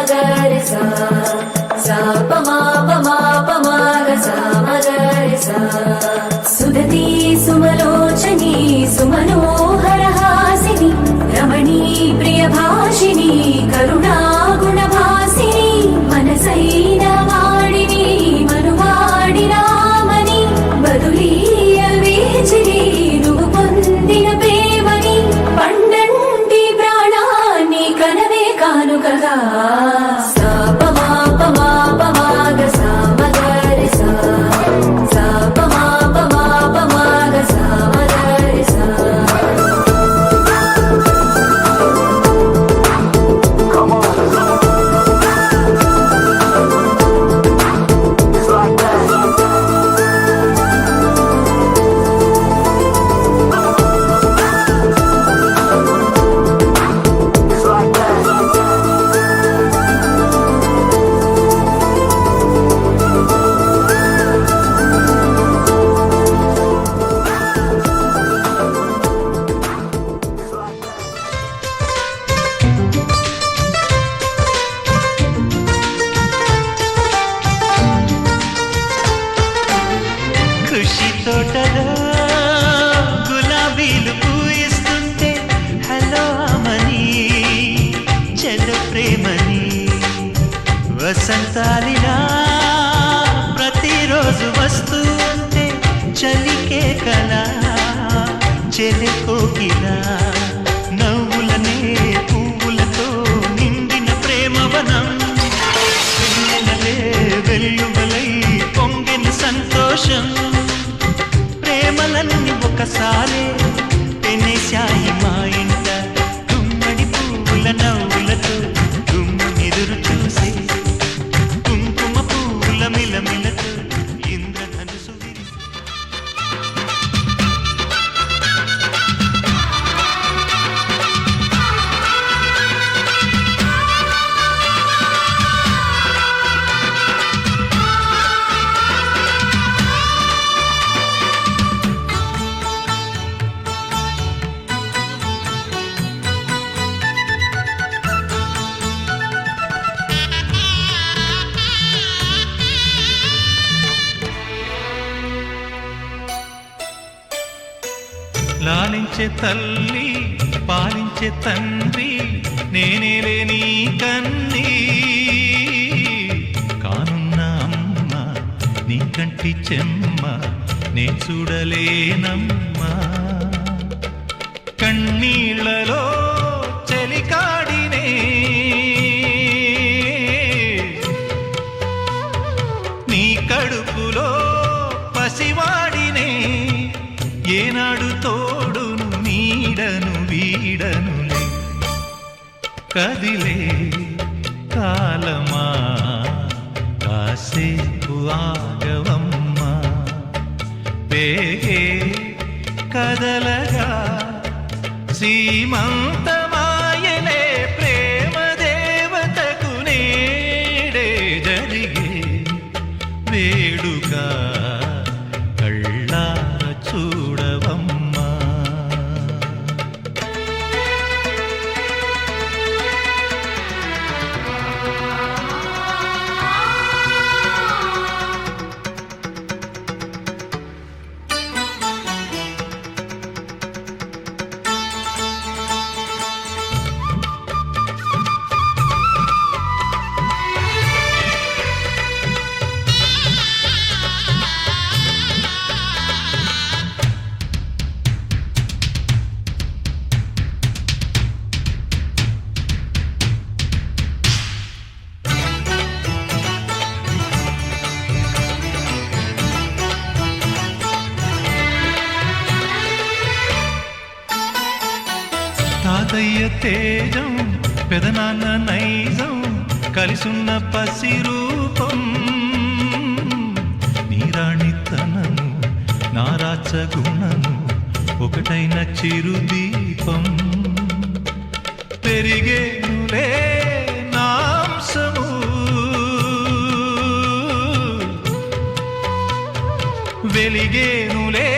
మగరి సా సా ప మా గ సా మగరి సా సుదతి సుమలోచని సుమనోహర హాసిని రమణీ ప్రియభాషిణి కరుణా గుణభాసిని మనసైన వాడిని మనువాడి రామని బదులీయ వేచిని నువ్వు పొందిన ప్రేమని పండంటి ప్రాణాన్ని కనవే కానుకగా సా ప మా గ సా మగరి సా సా ప మా గ సా మగరి సా ఖుషి తోటలో గులాబీలు పూయిస్తుంటే హలో అమని చెల్ల ప్రేమని వసంతాలిలా ప్రతిరోజు వస్తూ ఉంటే చలికే కలా చెలి కోకిలా నవ్వులనే పువ్వులతో నిండిన ప్రేమవనం వెన్నెలలే వెల్లువలై పొంగిన సంతోషం ప్రేమలన్నీ ఒకసారే పెనేశాయి మా ఇంట గుమ్మడి పువ్వుల నవ్వులతో గుమ్మెదురు చూసే కుంకుమ పువ్వుల మిలమిలతో ఇంద్రధనుసు విరిసి లాలించే తల్లి పాలించే తండ్రి నేనేలే నీ కన్ని కానున్న అమ్మ నీ కంటి చెమ్మ నే చూడలేనమ్మా కన్నీళ్లలో చెలికాడినే నీ కడుపులో పసివాడినే ఏనాడు తోడును నీడను వీడనులే కదిలే కాలమా కాసేపు ఆగవమ్మా పేగే కదలగా సీమంతమాయలే ప్రేమ దేవతకు నేడే జరిగే వేడుక కళ్ళార చూడవమ్మా తాతయ్య తేజం పెదనాన్న నైజం కలిసున్న పసిరూపం నీరాణితనము నారాచ గుణము ఒకటైన చిరుదీపం పెరిగేనులే నాంసము వెలిగేనులే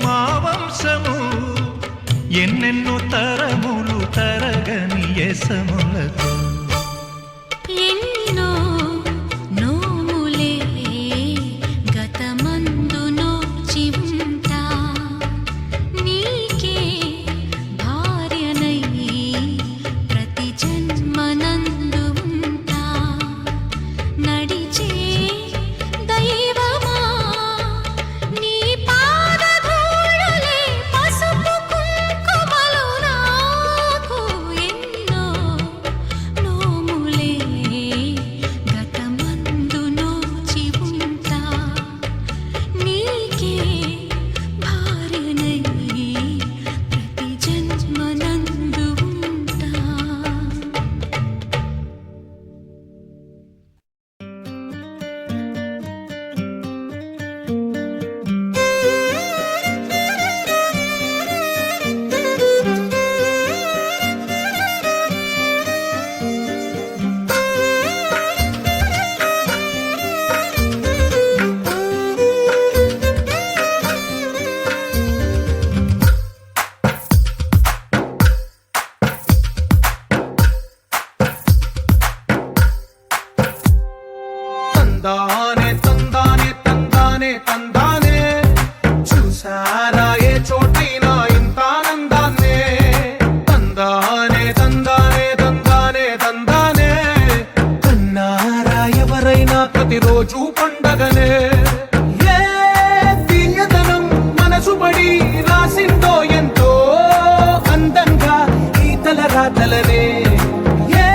మా వంశము ఎన్నెన్నో తరములు తరగని యసములతో రాతలనే ఏ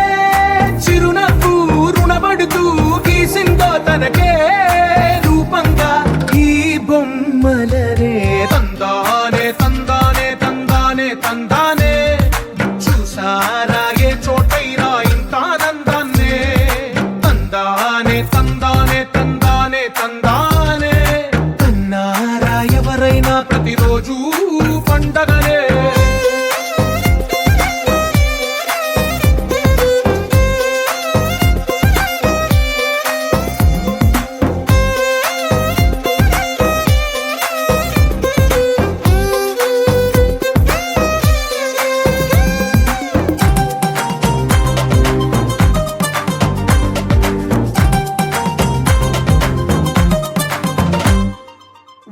చిరునవ్వు రుణపడుతూ గీసిందో తనకే రూపంగా ఈ బొమ్మలనే తందానే తందానే తందానే తందానే చూసారా ఏ చోటైనా ఇంత ఆనందాన్నే తందానే తందానే తందానే తందానే తన్నారా ఎవరైనా ప్రతిరోజు పండగనే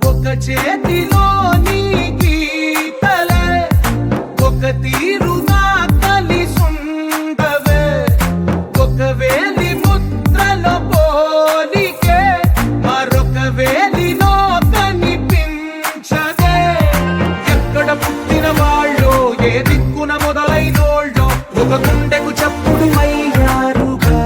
ఒక చేతిలోని గీతలే ఒక తీరుగా కలిసుండవే ఒక వేలి ముద్రల పోలికే మరొక వేలిలో కనిపించదే ఎక్కడ పుట్టిన వాళ్ళో ఏ దిక్కున మొదలైనోళ్ళో ఒక గుండెకు చప్పుడు అయ్యారుగా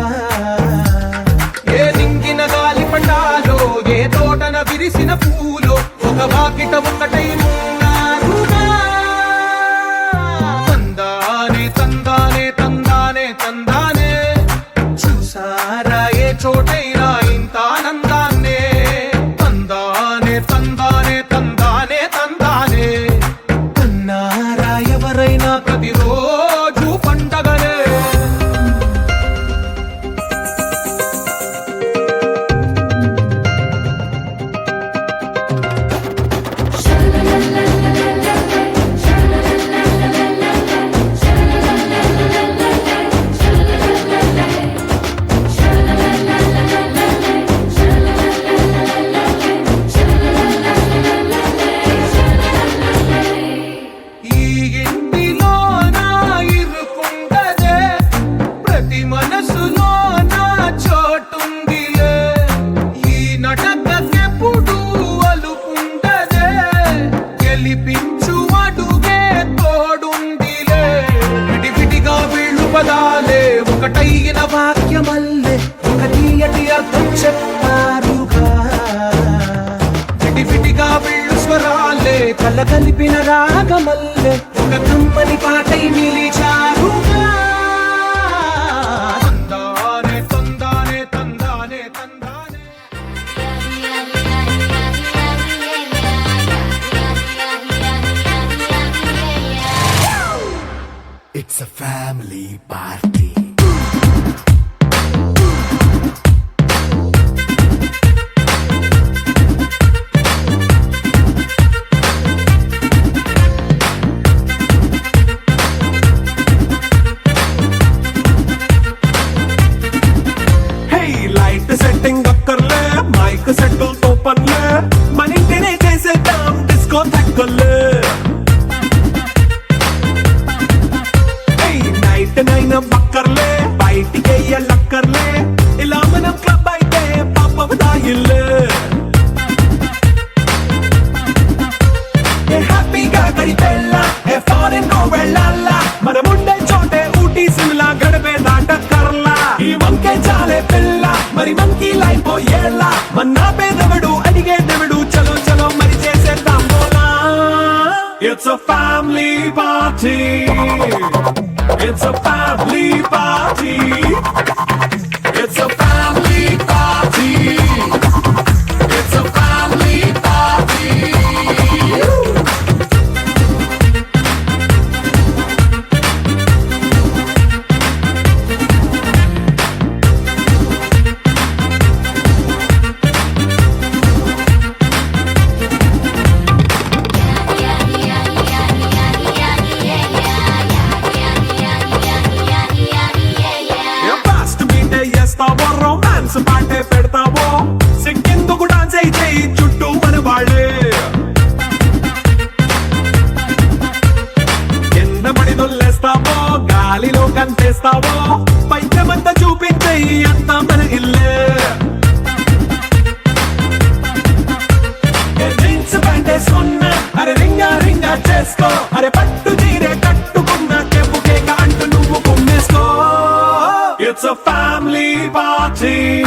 ఏ దింగిన గాలి పటాలో ఏ తోటన విరిసిన పూలో ఒక వాకిట ఒకటై ఉన్నారుగా తందానే తందానే తందానే తందానే చూసారా ఏ చోటైనా ఇంత ఆనందాన్నే తందానే తందానే తందానే తందానే తన్నారా ఎవరైనా ప్రతిరోజు పండగనే ఈ ఇంటిలో నా ఇరుకుండదే ప్రతి మనసులో నా చోటుందిలే ఈ నటకెప్పుడు అలుకుండదే గెలిపించు అడుగే తోడుందిలే విడివిడిగా వీళ్ళు పదాలే ఒకటైన వాక్యమల్లే ఒక తీయటి అర్థం చెప్పారుగా విడివిడిగా వీళ్ళు స్వరాలే కల కలిపిన రాగమల్లే ఒక కమ్మని పాటై నిలిచారుగా తందానే తందానే తందానే తందానే It's a family party. Hey, light setting అక్కర్లే మైక్ సెట్టుల్ తో పనిలే మన ఇంటినే చేసేద్దాం డిస్కో తక్కలే నైట్ నైన్ బక్కర్లే బయటికి వెయ్యలక్కర్లే ఇలా మనం క్లబ్ అయితే పాపం దాయిల్లే ఏ హ్యాపీగా గడిపెళ్ళ ఏ ఫారెన్ కో వెళ్ళాల మనం ఉండే చోటే ఊటీ సిమ్లా గడిపే దాటక్కర్లా ఈ వంకే చాలే పిల్ల మరి మనకి లైఫ్ ఏళ్ళ మన్నా పేదవడు అడిగేదెవడు చలో చలో మరి చేసేద్దాం బోలా It's a family party. It's a family party. It's a family party. It's a family party. Fast బీటే చేస్తావో రొమాన్స్ పాటే పెడతావో సిక్కెందుకు డాన్స్ అయితే చుట్టూ మన వాళ్ళే కింద పడి దొల్లేస్తావో గాలిలో కంటేస్తావో పైకమంతా చూపించే అంతా మన ఇల్లే జీన్స్ ప్యాంట్ వేసుకున్నా అరే రింగా రింగా చేసుకో అరే పట్టు చీరే కట్టుకున్నా చెప్పుకే అంటున్నా a family party.